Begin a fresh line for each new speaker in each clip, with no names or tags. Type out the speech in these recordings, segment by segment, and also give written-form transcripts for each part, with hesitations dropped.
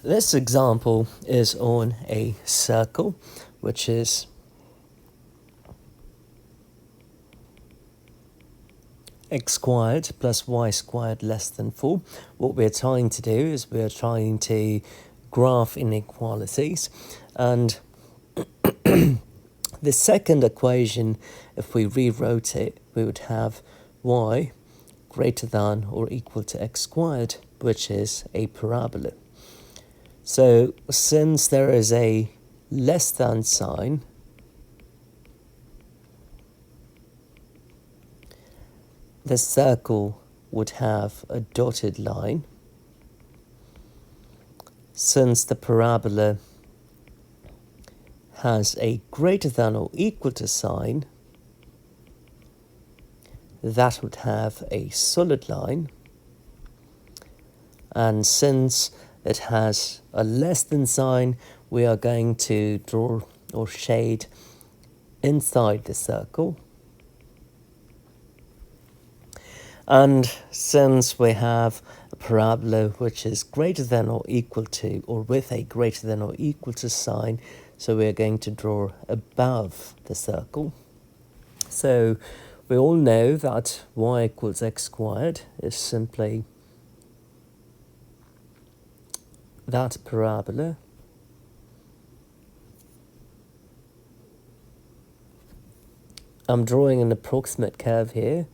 This example is on a circle, which is x squared plus y squared less than 4. What we're trying to do is we're trying to graph inequalities, and the second equation, if we rewrote it, we would have y greater than or equal to x squared, which is a parabola. So since there is a less than sign, the circle would have a dotted line. Since the parabola has a greater than or equal to sign, that would have a solid line. And since it has a less than sign, we are going to draw or shade inside the circle. And since we have a parabola which is greater than or equal to, or with a greater than or equal to sign, so we're going to draw above the circle. So we all know that y equals x squared is simply that parabola I'm drawing an approximate curve here.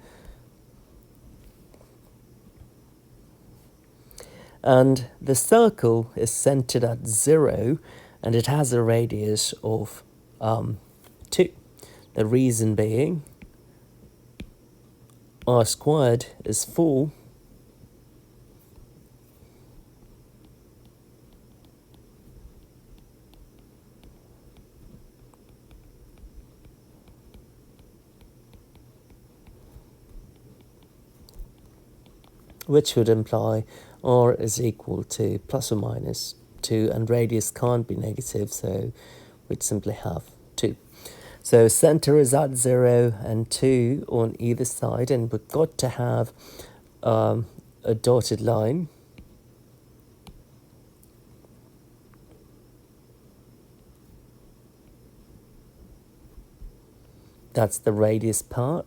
And the circle is centered at 0, and it has a radius of 2. The reason being, r squared is 4, which would imply r is equal to plus or minus 2, and radius can't be negative, so we'd simply have 2. So center is at 0 and 2 on either side, and we've got to have a dotted line. That's the radius part,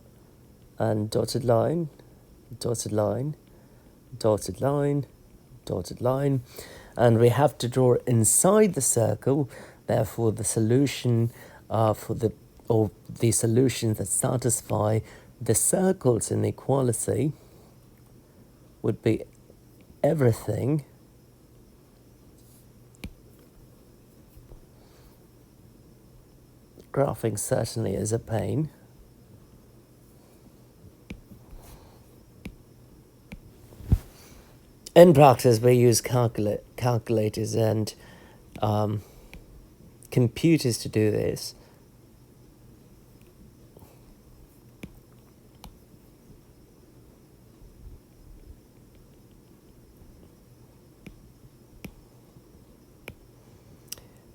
and dotted line, dotted line, dotted line, dotted line, and we have to draw inside the circle. Therefore, the solution the solutions that satisfy the circle's inequality would be everything graphing certainly is a pain. In practice, we use calculators and computers to do this.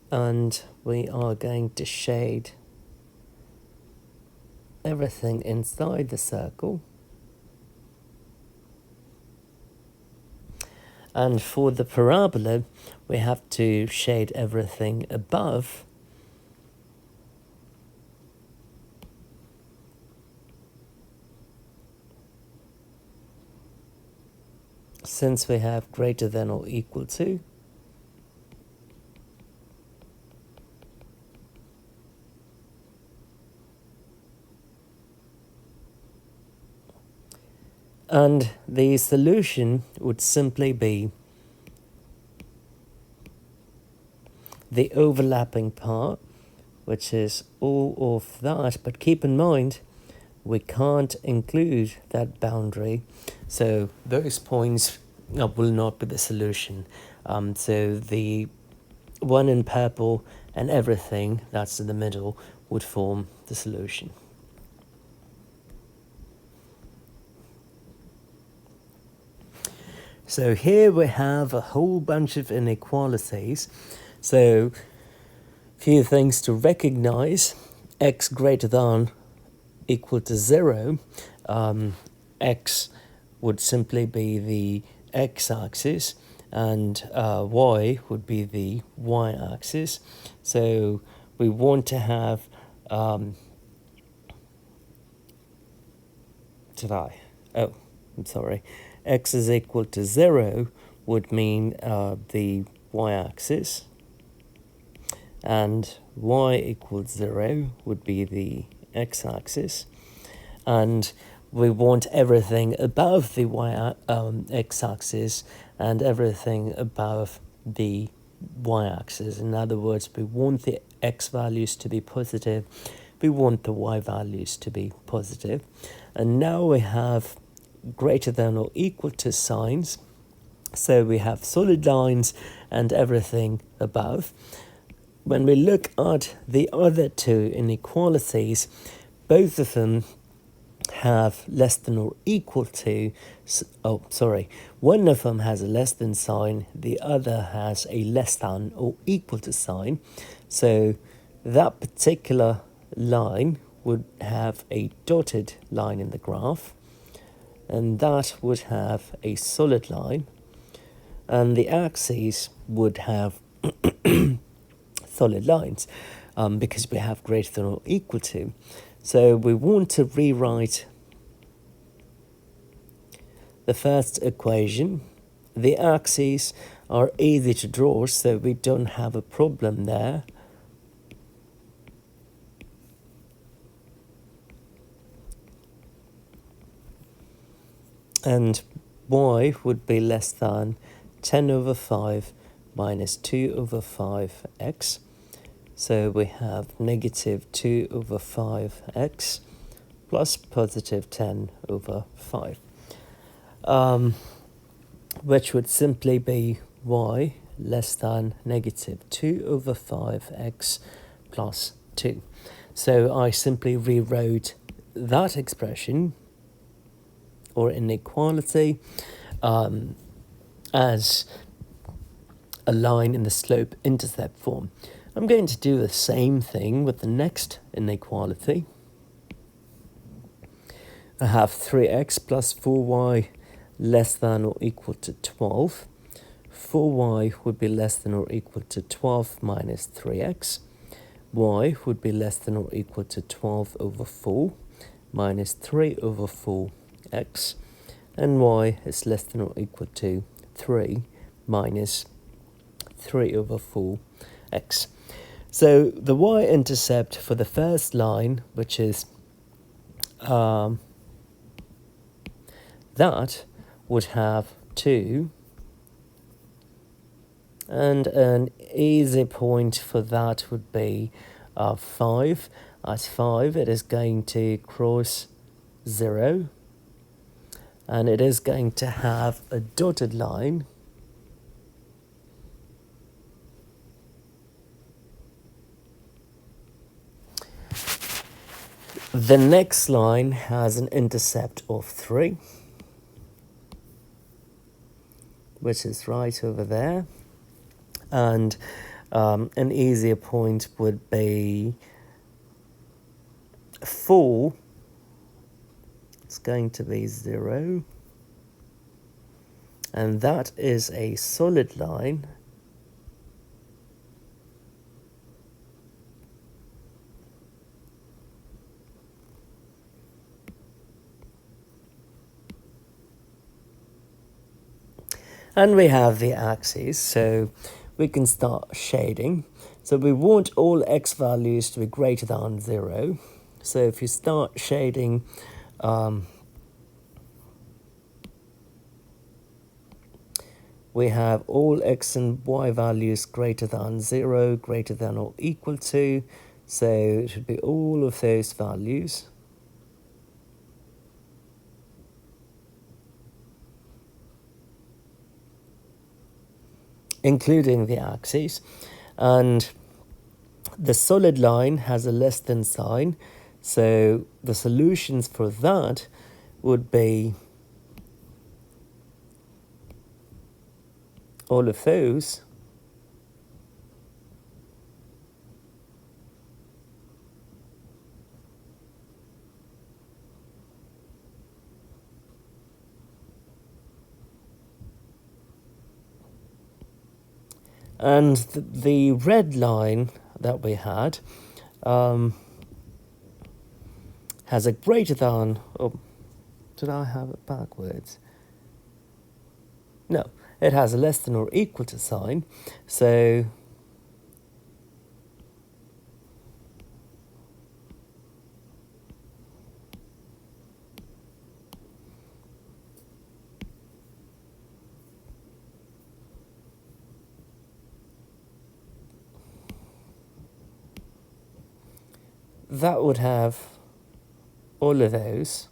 And we are going to shade everything inside the circle. And for the parabola, we have to shade everything above. Since we have greater than or equal to. And the solution would simply be the overlapping part, which is all of that. But keep in mind, we can't include that boundary. So those points will not be the solution. So the one in purple and everything that's in the middle would form the solution. So here we have a whole bunch of inequalities. So few things to recognize: x greater than equal to 0. X would simply be the x-axis, and y would be the y-axis. So we want to have I'm sorry. X is equal to 0 would mean the y-axis, and y equals 0 would be the x-axis, and we want everything above the x-axis and everything above the y-axis. In other words, we want the x values to be positive, we want the y values to be positive. And now we have greater than or equal to signs. So we have solid lines and everything above. When we look at the other two inequalities, both of them have less than or equal to, one of them has a less than sign, the other has a less than or equal to sign. So that particular line would have a dotted line in the graph, and that would have a solid line, and the axes would have solid lines because we have greater than or equal to. So we want to rewrite the first equation. The axes are easy to draw, so we don't have a problem there. And y would be less than 10 over 5 minus 2 over 5x. So we have negative 2 over 5x plus positive 10 over 5. Which would simply be y less than negative 2 over 5x plus 2. So I simply rewrote that expression or inequality as a line in the slope-intercept form. I'm going to do the same thing with the next inequality. I have 3x plus 4y less than or equal to 12. 4y would be less than or equal to 12 minus 3x. Y would be less than or equal to 12 over 4 minus 3 over 4x. And y is less than or equal to 3 minus 3 over 4x. So the y-intercept for the first line, which is that, would have 2, and an easy point for that would be 5. At 5 it is going to cross 0, and it is going to have a dotted line. The next line has an intercept of 3, which is right over there. And an easier point would be 4. It's going to be 0. And that is a solid line. And we have the axes, so we can start shading. So we want all x values to be greater than 0. So if you start shading we have all x and y values greater than 0, greater than or equal to. So it should be all of those values. Including the axes. And the solid line has a less than sign. So the solutions for that would be all of those. And the red line that we had has a greater than, oh, did I have it backwards? No, it has a less than or equal to sign. So that would have all of those.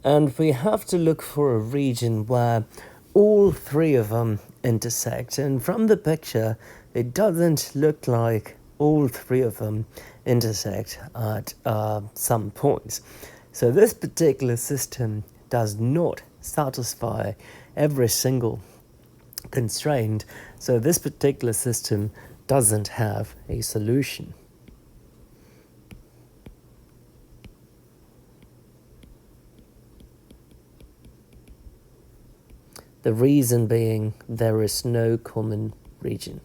And we have to look for a region where all three of them intersect. And from the picture, it doesn't look like all three of them intersect at some points. So this particular system does not satisfy every single constraint. So this particular system doesn't have a solution. The reason being there is no common region.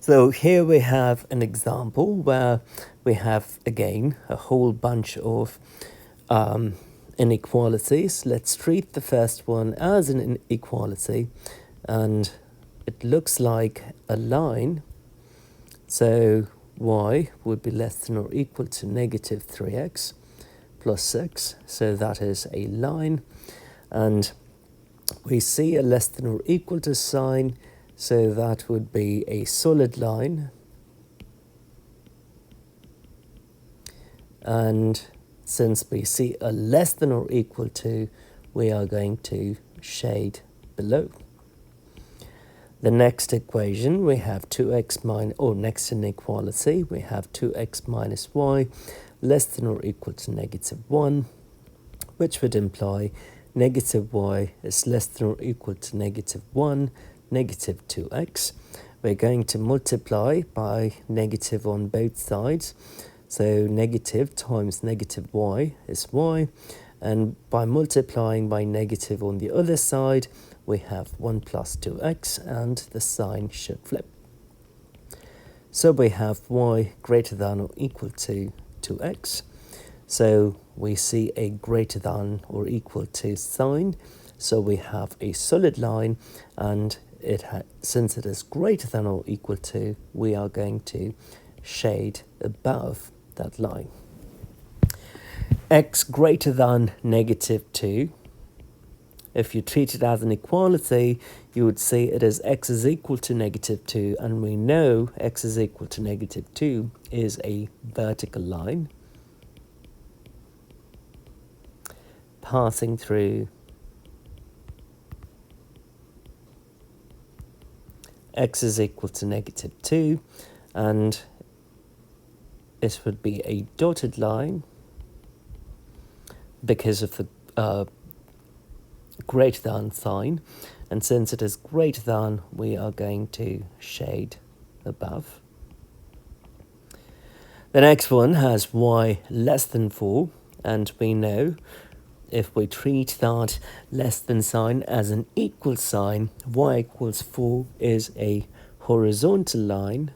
So here we have an example where we have, again, a whole bunch of inequalities. Let's treat the first one as an inequality, and it looks like a line. So y would be less than or equal to negative 3x plus 6. So that is a line. And we see a less than or equal to sign, so that would be a solid line. And since we see a less than or equal to, we are going to shade below. The next equation, we have 2x minus, or next inequality, we have 2x minus y less than or equal to negative 1, which would imply negative y is less than or equal to negative 1, negative 2x. We're going to multiply by negative on both sides. So negative times negative y is y. And by multiplying by negative on the other side, we have 1 plus 2x, and the sign should flip. So we have y greater than or equal to 2x. So we see a greater than or equal to sign. So we have a solid line, and since it is greater than or equal to, we are going to shade above that line. X greater than negative 2. If you treat it as an equality, you would say it is x is equal to negative 2, and we know x is equal to negative 2 is a vertical line passing through x is equal to negative 2, and it would be a dotted line because of the greater than sign, and since it is greater than, we are going to shade above. The next one has y less than 4, and we know if we treat that less than sign as an equal sign, y equals 4 is a horizontal line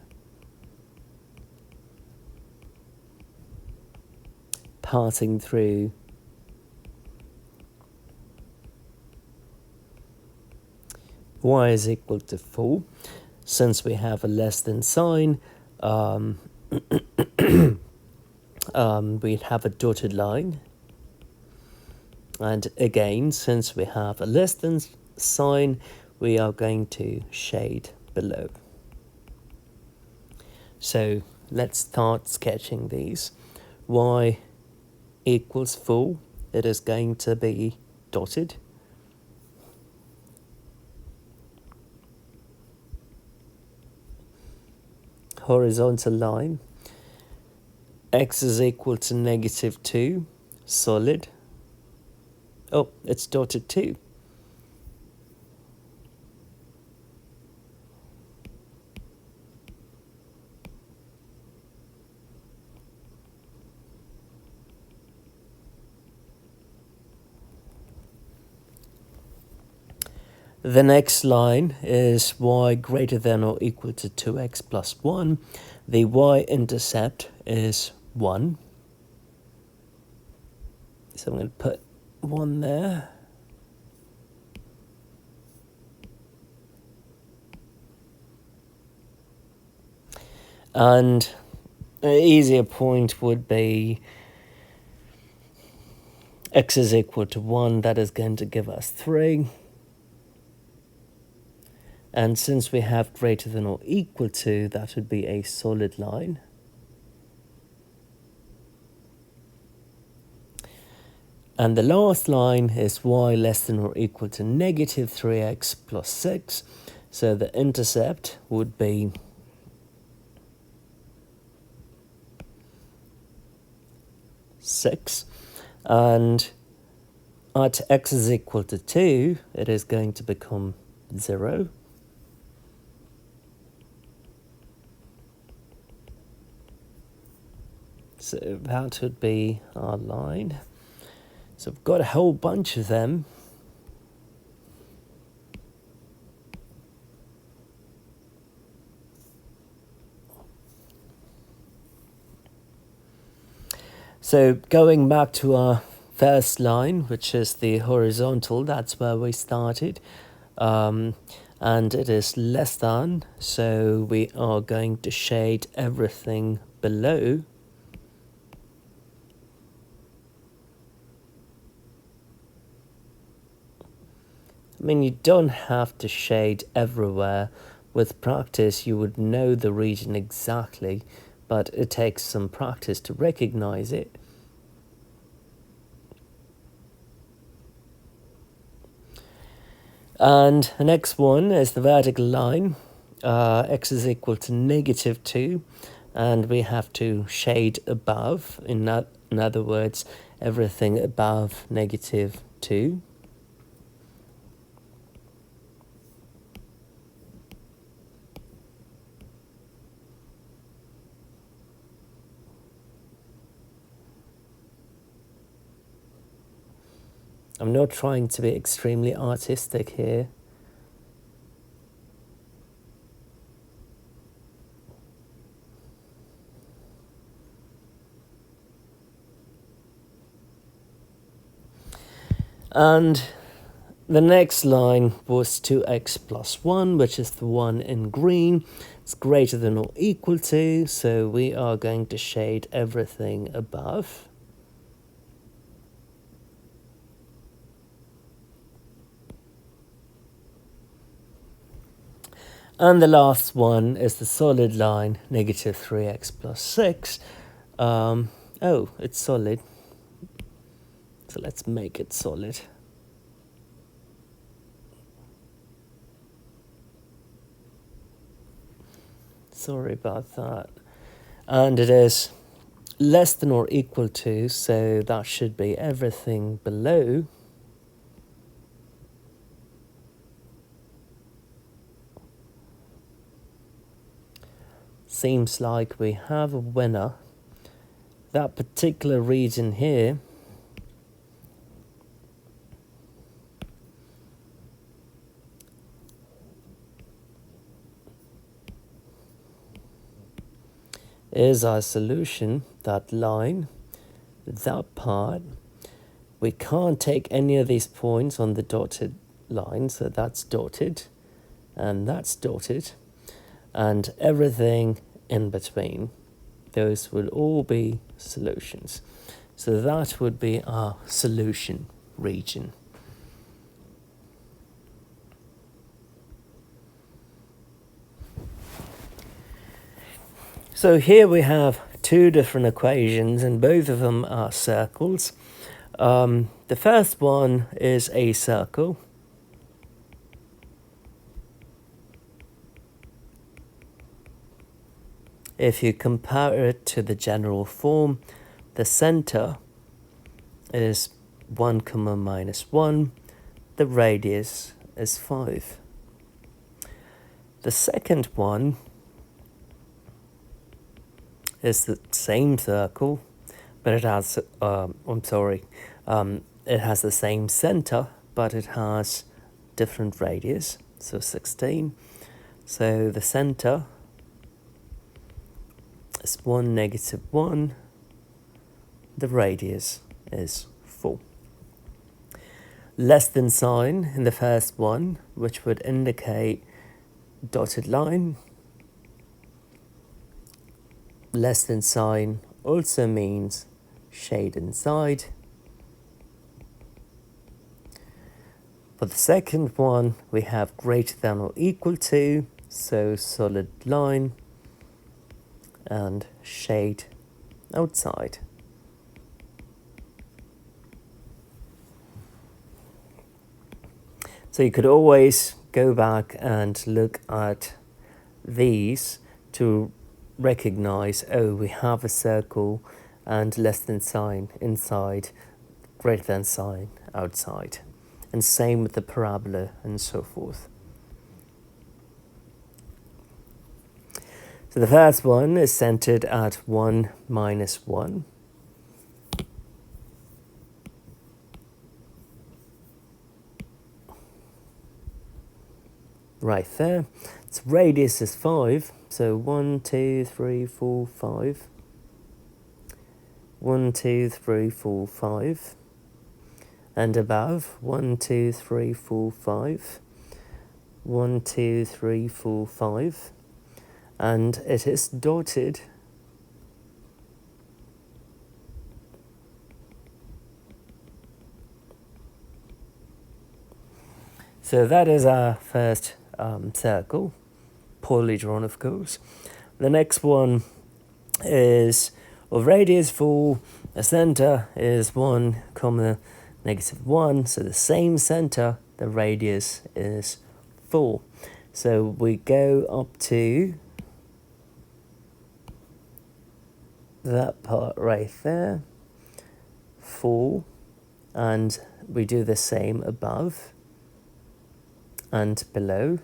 passing through y is equal to 4. Since we have a less than sign, we'd have a dotted line. And again, since we have a less than sign, we are going to shade below. So let's start sketching these. Y equals 4. It is going to be dotted. Horizontal line. X is equal to negative 2. Solid. Oh, it's dotted too. The next line is y greater than or equal to 2x plus 1. The y-intercept is 1. So I'm going to put 1 there. And an easier point would be x is equal to 1. That is going to give us 3. And since we have greater than or equal to, that would be a solid line. And the last line is y less than or equal to negative 3x plus 6. So the intercept would be six, and at x is equal to 2, it is going to become 0. So that would be our line. So I've got a whole bunch of them. So going back to our first line, which is the horizontal, that's where we started. And it is less than, so we are going to shade everything below. I mean, you don't have to shade everywhere. With practice, you would know the region exactly, but it takes some practice to recognize it. And the next one is the vertical line. X is equal to negative 2, and we have to shade above. In other words, everything above negative 2. I'm not trying to be extremely artistic here. And the next line was 2x plus 1, which is the one in green. It's greater than or equal to, so we are going to shade everything above. And the last one is the solid line, negative 3x plus 6. Oh, it's solid. So let's make it solid. Sorry about that. And it is less than or equal to, so that should be everything below. Seems like we have a winner. That particular region here is our solution, that line, that part. We can't take any of these points on the dotted line, so that's dotted, and that's dotted, and everything in between. Those would all be solutions. So that would be our solution region. So here we have two different equations, and both of them are circles. The first one is a circle. If you compare it to the general form, the center is 1, minus 1. The radius is 5. The second one is the same circle, but it has, it has the same center, but it has different radius, so 16. So the center is 1, -1. The radius is 4. Less than sign in the first one, which would indicate dotted line. Less than sign also means shade inside. For the second one, we have greater than or equal to, so solid line and shade outside. So you could always go back and look at these to recognize, oh, we have a circle and less than sign inside, greater than sign outside. And same with the parabola and so forth. So the first one is centered at 1, -1. Right there. Its radius is 5. So 1, 2, 3, 4, 5. 1, 2, 3, 4, 5. And above, 1, 2, 3, 4, 5. 1, 2, 3, 4, 5. And it is dotted so that is our first circle, poorly drawn of course. The next one is of radius 4, the center is 1, -1, so the same center, the radius is 4. So we go up to that part right there, 4, and we do the same above and below.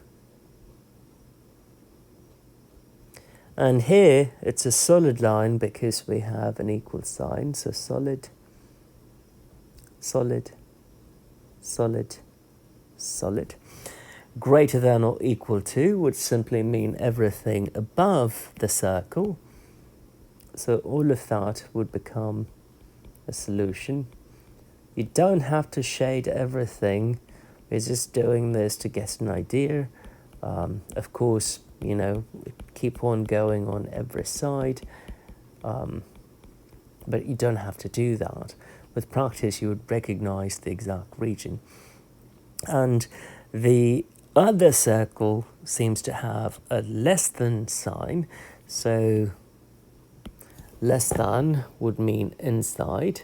And here it's a solid line because we have an equal sign, so solid, solid, solid, solid. Greater than or equal to would simply mean everything above the circle. So all of that would become a solution. You don't have to shade everything. We're just doing this to get an idea. Of course, you know, keep on going on every side. But you don't have to do that. With practice, you would recognize the exact region. And the other circle seems to have a less than sign. So less than would mean inside.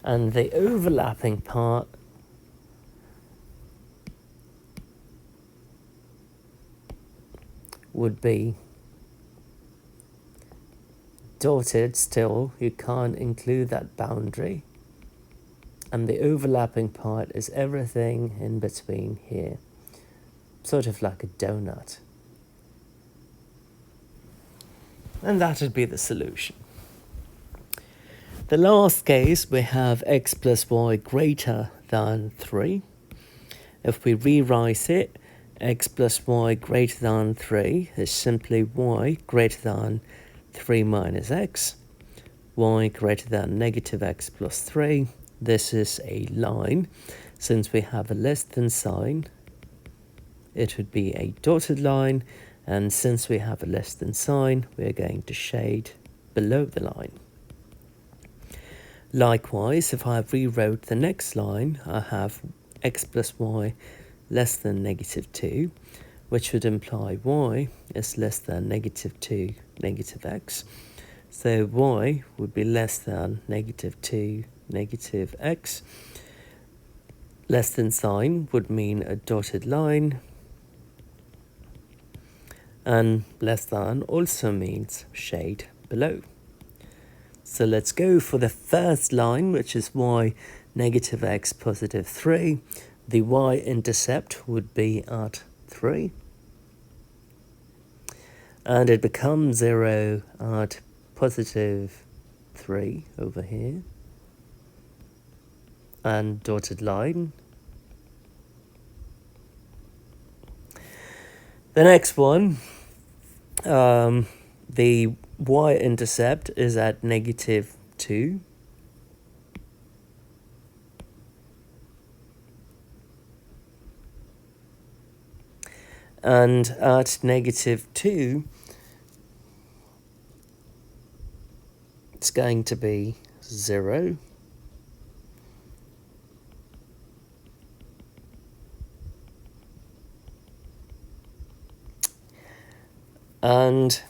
And the overlapping part would be dotted still. You can't include that boundary. And the overlapping part is everything in between here. Sort of like a donut. And that would be the solution. The last case, we have x plus y greater than 3. If we rewrite it, x plus y greater than 3 is simply y greater than 3 minus x. Y greater than negative x plus 3. This is a line. Since we have a less than sign, it would be a dotted line. And since we have a less than sign, we're going to shade below the line. Likewise, if I rewrote the next line, I have x plus y less than negative 2, which would imply y is less than negative 2 negative x. So y would be less than negative 2 negative x. Less than sign would mean a dotted line. And less than also means shade below. So let's go for the first line, which is y negative x positive 3. The y-intercept would be at 3. And it becomes 0 at positive 3 over here, and dotted line. The next one, the y-intercept is at negative 2. And at negative 2, it's going to be 0. And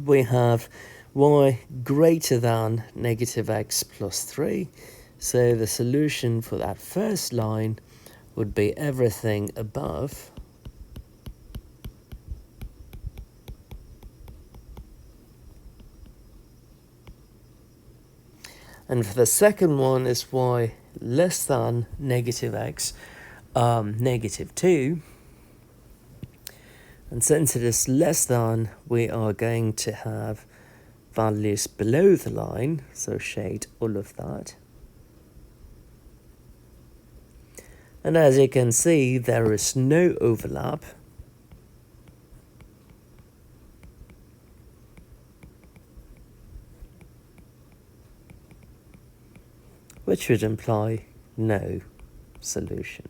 we have y greater than negative x plus 3. So the solution for that first line would be everything above and for the second one is y less than negative x, negative 2. And since it is less than, we are going to have values below the line, so shade all of that. And as you can see, there is no overlap. Which would imply no solution.